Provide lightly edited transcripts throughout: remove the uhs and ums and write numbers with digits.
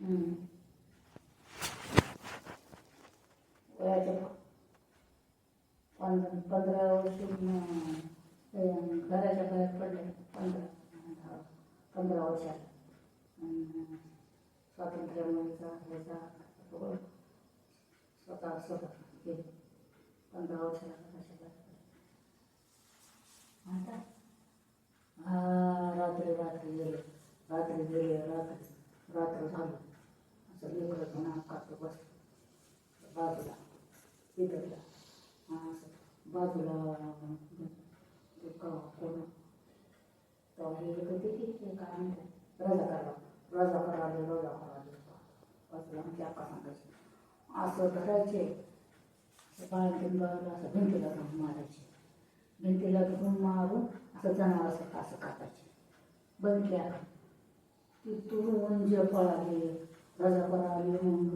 हम्म. वयाच्या 15 वर्ष घराच्या बाहेर पडले. 15 वर्षात स्वातंत्र्यामुळेचा ह्याचा स्वतः गेले. 15 वर्षाला घराच्या बाहेर पडले. आता रात्री गेले. रात्र झालं. असं लेकरं नाक काढतो बसलं बाजूला पितळला. असं बाजूला कोण तेव्हा हे होते की काय म्हणतात रजा कराले बसला म्हणजे अक्का सांगायची असं धरायचे. बाळातून बाळाला असं भिंतीला धरून मारायचे. भिंतीला धरून मारून असं जनावरासारखं असं कापायचे. बघितल्या तिथून जे पळाले रजा कराले म्हणून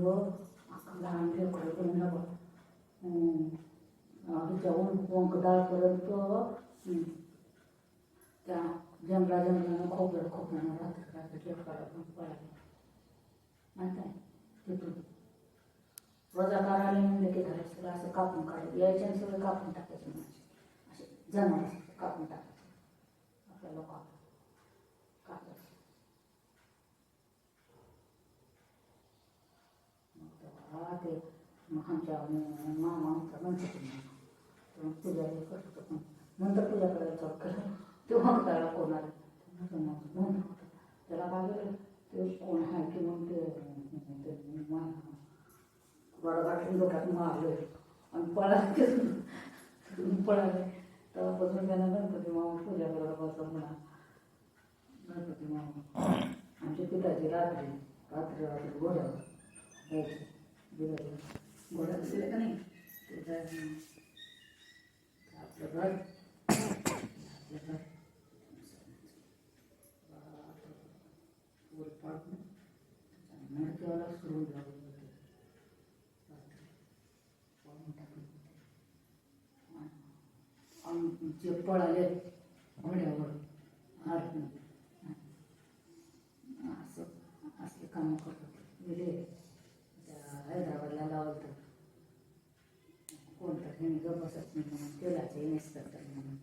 लहान लेकरं करून ह्याच्याहून वंकदाळपर्यंत त्या जंगलानं खोपल्यानं रात्री लेकराला घेऊन पळाले. माहीत आहे तिथून रजा कराले म्हणले की घरात सगळं असं कापून काढायचं. यायचे आणि सगळं कापून टाकायचे. म्हणजे असे जनावर कापून टाकायचे. आपल्या लोकांना कापायचे. ते आमच्या मामा आमचा म्हणतो पूजा करत होतो. पण नंतर पूजा करायला चालू केलं तेव्हा त्याला कोण आलं म्हणून होतं. त्याला काय केलं ते कोण आहे की मग ते वडगाठून डोक्यात मारले आणि पळाले. तेव्हापासून त्यांना गणपती मामा पूजा करायला बसत म्हणा. गणपती मामा आमच्या पिठाची रात्री घोड्यावर यायची. घोड्यावर दिलं का नाही ते आपलं घर वर पाडून मडक्याला सोडून लावलं होतं. आणि जे पळाले घोड्यावर असं असले कामं करत होते. गेले हैदराबादला लावलं तर कोणतं हे ग बसत नाही म्हणून तेलाचे इन्स्पेक्टर म्हणून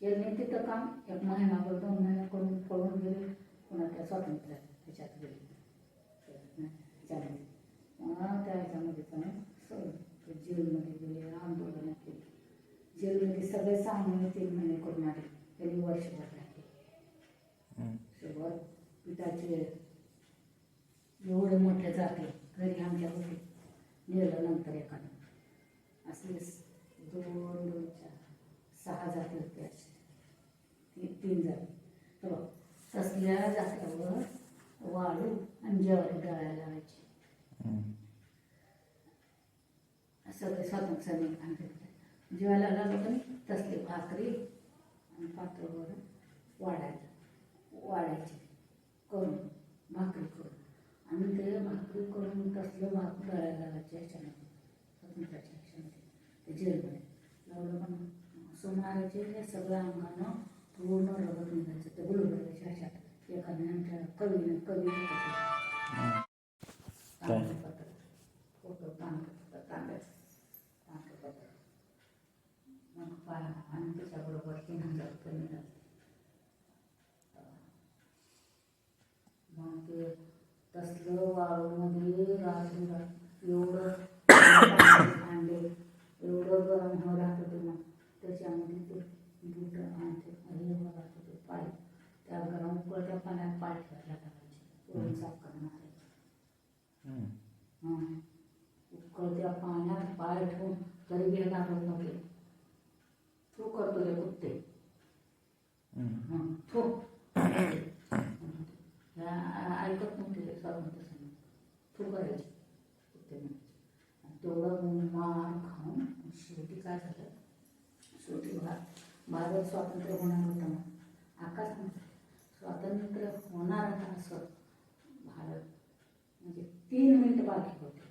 केले तिथं काम. 1 महिनाभर 2 महिने करून पळून गेले. पुन्हा त्या स्वातंत्र्य त्याच्यात गेले. त्या ह्याच्यामध्ये पण जेलमध्ये गेले. आंदोलनं केली. जेलमध्ये सगळे 6 महिने 3 महिने करून आले. त्यांनी वर्षभर राहिले. शेवट पिठाचे एवढे मोठे जाते घरी आमच्या होते. नेलं नंतर एखादं असले 2 6 जाती होते. असे 3 जाती. तर तसल्या जात्यावर वाळू आणि ज्वारी दळायला लावायची. सगळे स्वातंत्र्याने आणले. जेवायला लागलं का नाही तसले भाकरी आणि पातळवर वाढायचे करून भाकरी करून आणि ते भाकरी करून तसलं भाकरी दळायला लागायचे. ह्याच्यामध्ये स्वातंत्र्याच्या ह्याच्यामध्ये ते जेलमध्ये लावलं पण असं मारायचे. सगळ्या अंगानं पूर्ण रगत निघायचं. ते गुलबर्ग्याच्या ह्याच्यात एखाद्या आमच्या कवी तांदळपत्र फोटो तांब्याचं मग आणि त्याच्याबरोबर 3000 रुपये मिळाले. मग ते तसलं वाळूमध्ये रात्री एवढं भांडे एवढं गरम हो राहत होते. मग त्याच्यामध्ये ते बूट आणि हे राहत होते पाय त्या गरम उकळत्या पाण्यात पाय ठेवायला लागायचे. पोळी साफ करणार उकळत्या पाण्यात पाय ठेवून तरी बी घालत नव्हते. तू करतो रे कुत्ते थो ऐकत नव्हते. स्वातंत्र्य तू करायचे कुत्ते म्हणायचे. तेवढं मार खाऊन शेवटी काय झालं. शेवटी भारत स्वातंत्र्य होणार होतं. मग आकाश म्हणतो स्वातंत्र्य होणार होता असं भारत म्हणजे 3 मिनिटं बाकी होते.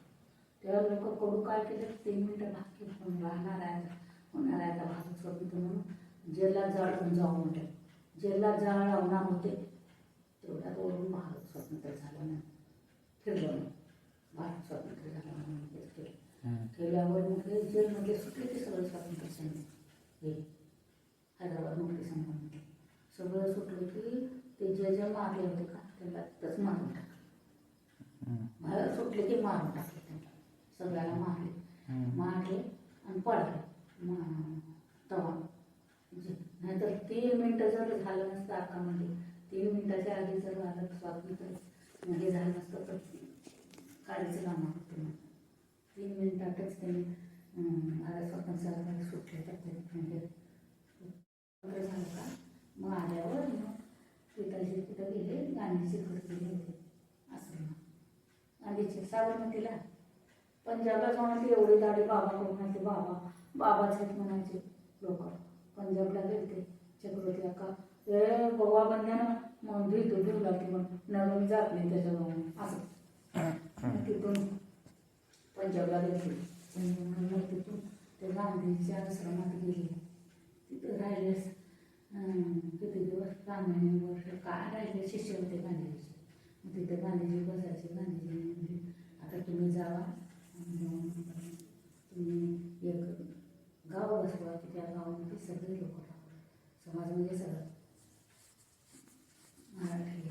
तेव्हा लोक कडू काय केलं 3 मिनिटं बाकी होऊन होणार आहे भारत स्वतंत्र म्हणून जेलला जाळून जाऊ म्हणते. जेलला जाळ लावणार होते तेवढ्यात ओढून जेलमध्ये सुटले की सगळं स्वातंत्र्य सैनिक हे हैदराबाद मुक्ती संग्रामामध्ये सगळं सुटलं की ते जे मारले होते का त्याला तिथंच मारून टाकले. बाहेर सुटले की मारून टाकले त्यांना, सगळ्याला मारले आणि पळाले तवा. नाहीतर 3 मिनटं जर झालं नसतं आतामध्ये, 3 मिनटाच्या आधी जर झालं स्वातंत्र्य हे झालं नसतं तर काढायचं कामा होतं. 3 मिनिटातच त्यांनी स्वातंत्र्य सुटले तर म्हणजे झालं का. मग आल्यावर मग पिताजी कुठं गेले, गांधीजी घरी गेले होते असं. गांधीजी साबरमतीला पंजाबला जाऊन ते एवढी दाढी बाबा करून आले, बाबाच आहेत म्हणायचे लोक. पंजाबला गेले चक्रवर्ती अक्का ए बाबा बंद्यानं मग भेटू घेऊ लागते, मग नवीन जात नाही त्याच्यामुळे असं. तिथून पंजाबला गेले, मग तिथून ते गांधीच्या आश्रमात गेले. तिथं राहिलेस किती दिवस, रामायण वर्ष काय राहिले, शिष्य होते गांधीजीचे. मग तिथे गांधीजी बसायचे. गांधीजी म्हणजे आता तुम्ही जावा, तुम्ही एक गाव बसवा की त्या गावामध्ये सगळे लोक राहतात, समाज म्हणजे सगळं मराठी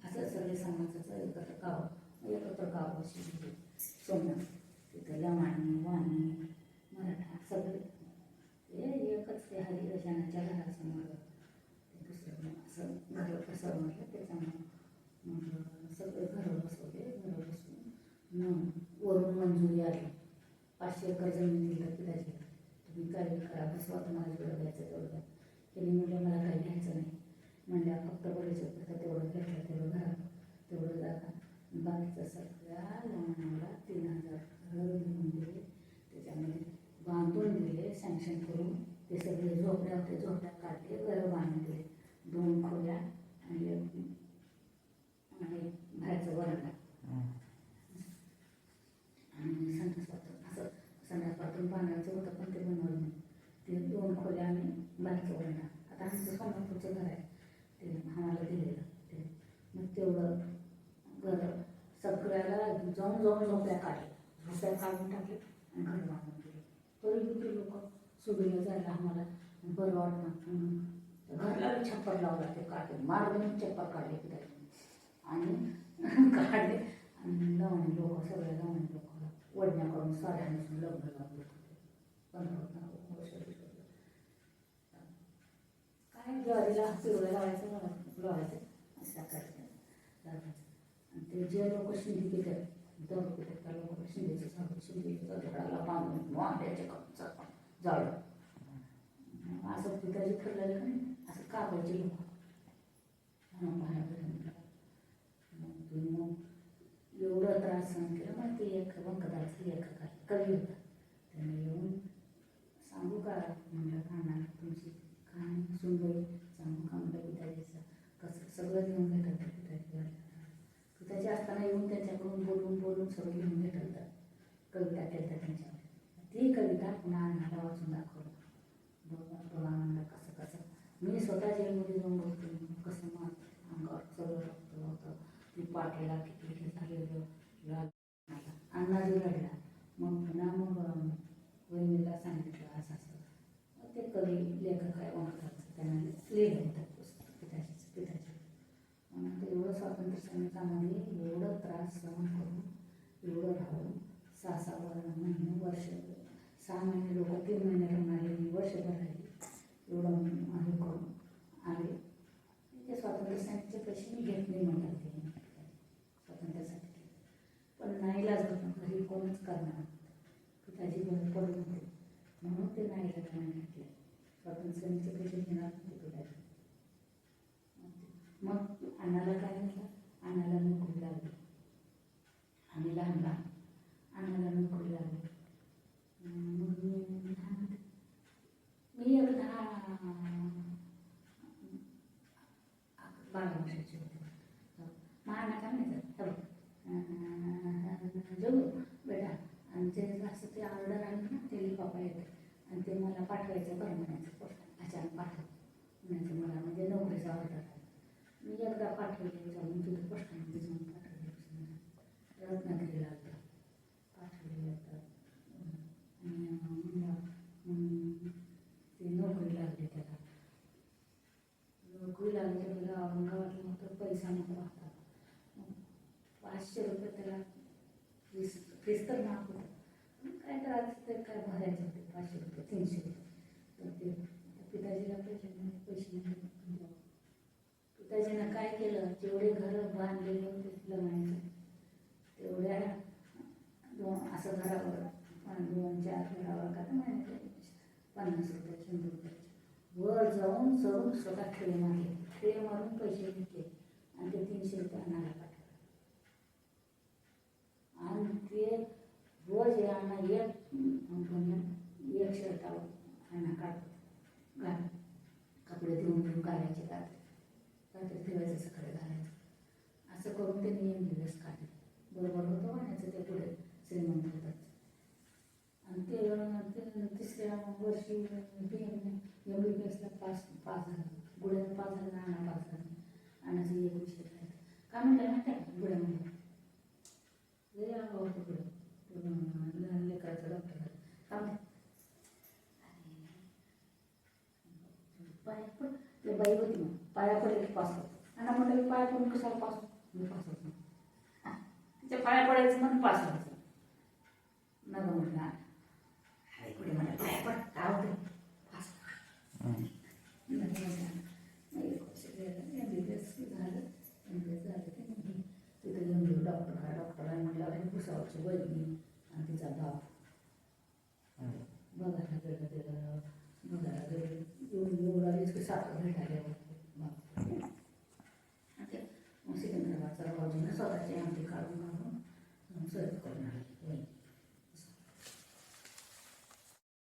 असं सगळे समाजाचं एकत्र गाव बसले. सोमनाथ तिथं लमाणी वाणी मराठा सगळे हे एकच ते हरिभजनाच्या घरासमोर दुसरं असं घर कसं म्हटलं त्याच्यामुळं मग सगळे घरं बसवले. घरं बसवून वरून मंजुरी आली, 500 एकर जमीन दिलं पिताजी, तुम्ही काही करा बसवा, तुम्हाला जेवढं घ्यायचं तेवढं घ्या. त्यांनी म्हटलं मला काही घ्यायचं नाही, म्हणल्या फक्त बरेच तेवढं घेतलं, तेवढं घरात तेवढं जागा, बाकीचं सगळ्या लहानाला 3000 घरं घेऊन दिले. त्याच्यामध्ये बांधून दिले, सँक्शन करून. ते सगळे झोपड्या होते, झोपड्या काढले, घरं बांधून दिले, 2 खोल्या आणि बाहेरचं वरांडा आणि संडासपातून असं. संडासपातून बांधायचं होतं पण ते बनवलं नाही. ते 2 खोल्या आणि बाहेरचं वरांडा. आता आमचं सोलापूरचं घर आहे ते आम्हाला दिलेलं ते. मग तेवढं घर सगळ्याला जाऊन झोपड्या काढून टाकले आणि घर बांधून दिले. तरी किती लोक सुबीला जायला आम्हाला बरं वाटतं. घरला छप्पर लावला, ते काढले, मारून छप्पर काढले की आणि काढले आणि लावणी लोक सगळ्या लावणी लोकांना वडण्या करून साड्या नसून लग्न लावले होते. 15 वर्ष काय ज्वारीला पिवळं लावायचं असं टाकायचं लावायचं. आणि ते जे लोक शिंदी पितात दर पितात त्या लोक शिंदेचे झाड शिंदेच्या झाडाला बांधून वांब्याचे जाळं असं पिताजी ठरलेलं नाही. असं कापायचे लोक मग एवढं त्रास सहन केला. मग ते एक वंकदाचं एक कवी होता, त्याने येऊन सांगू का म्हणलं काना तुमची कहाणी सुनबाई सांगू का म्हणलं पिताजीचं कसं सगळं घेऊन भेटलं. पिताजी असताना येऊन त्याच्याकडून बोलून सगळं घेऊन भेटलं. कविता केल्या त्यांच्यावर. ती कविता पुन्हा आम्हाला वाचून दाखवलं. बघा म्हणलं कसं मी स्वतः जेलमध्ये जाऊन बोलते, कसं माझं अंगावर सगळं रक्त होतं. ती पाठीला किती हे झालेलं अण्णाजी रडला. मग पुन्हा मग वहिनीला सांगितलं असं असं. ते कवी लेखक आहे ओंकाराचं, त्यांना लिहिलं होतं पुस्तक पिताजी. म्हणून ते एवढं स्वातंत्र्य सैनिकामध्ये एवढं त्रास सहन करून एवढं राहून 6 महिने वर्ष 6 महिने लोक 3 महिने राहून आले, वर्षभर राहिले. एवढं हे करून आले. ते स्वातंत्र्य सैनिकाचे पैसे मी घेत नाही म्हणतात ते स्वातंत्र्यासाठी. पण नाही लागत ना, घरी कोणच करणार. पिताजी बंद पडून होते म्हणून ते नाही लागणार घेतले. स्वातंत्र्य सैनिकाचे पैसे घेणार नव्हते पिताजी. मग अण्णाला काय म्हटलं, अण्णाला नोकरी लागली. आम्ही लहान अण्णाला नोकरी लागली. मग मी एक 10-12 वर्षाची होते. मग अण्णा काय म्हणायचं, जाऊ बेटा, आणि ते असं ते ऑर्डर आली ना ते बाबा येते आणि ते मला पाठवायचं बरं म्हणायचं पोस्ट अचानक पाठव म्हणायचं मला, म्हणजे नोकरीचा ऑर्डर आहे. मी एकदा पाठवले जाऊन नको आता. 500 रुपये त्याला फीस तर माफ होतं. काय करायचं ते काय भरायचे होते 500 रुपये 300 रुपये. तर ते पिताजीला पैसे नाही. पिताजीनं काय केलं, जेवढे घरं बांधलेले होते लग्नाचे तेवढ्या असं घरावर 2-4 घरावर का म्हणायचे 50 रुपये 100 रुपये वर जाऊन चढून स्वतः खेळे मारले. खेळे मारून पैसे घेतले आणि ते 300 रुपये आणायला पाठवले. आणि ते रोज यांना एक शर्टावर यांना काढतो घाल कपडे देऊन देऊन घालायचे रात्री ठेवायचं सकाळी घालायचं. असं करून त्यांनी दिवस काढले. बरोबर होतं म्हणायचं ते पुढे श्रीमंत होतात. आणि ते तिसऱ्या वर्षी MBBSला पास झालं. गुड्यानं पास झालं, नाना पास झालं. अण्णाचं 1 विषय राहिलं. का म्हणलं माहिती आहे का गुड्यामध्ये लय अंगावर होतं पुढं लेकराचं डॉक्टर झालं. का म्हणते पाया पड ते बाई होती मग पाया पडले की पास होतं. आणि म्हटलं मी पाया पडून कशाला पास मी पास होत नाही. तिच्या पाया पडायचं म्हणून पास व्हायचं. नका म्हटलं हाय पुढे मला पाया पड काय होते पास. नका म्हटलं मग 1 वर्ष गेलं. MBBS झालं. MBBS झालं ते मग तिथं MBBS डॉक्टर आहे म्हटलं भुसावरची वहिनी आणि तिचा बाप बघायला गेलं. बघायला गेलं येऊन आलीच की साखर भेटायला मग सिकंदराबादचा भाऊजीनं स्वतःची आमटी काढून स्वयंपाक करून आली.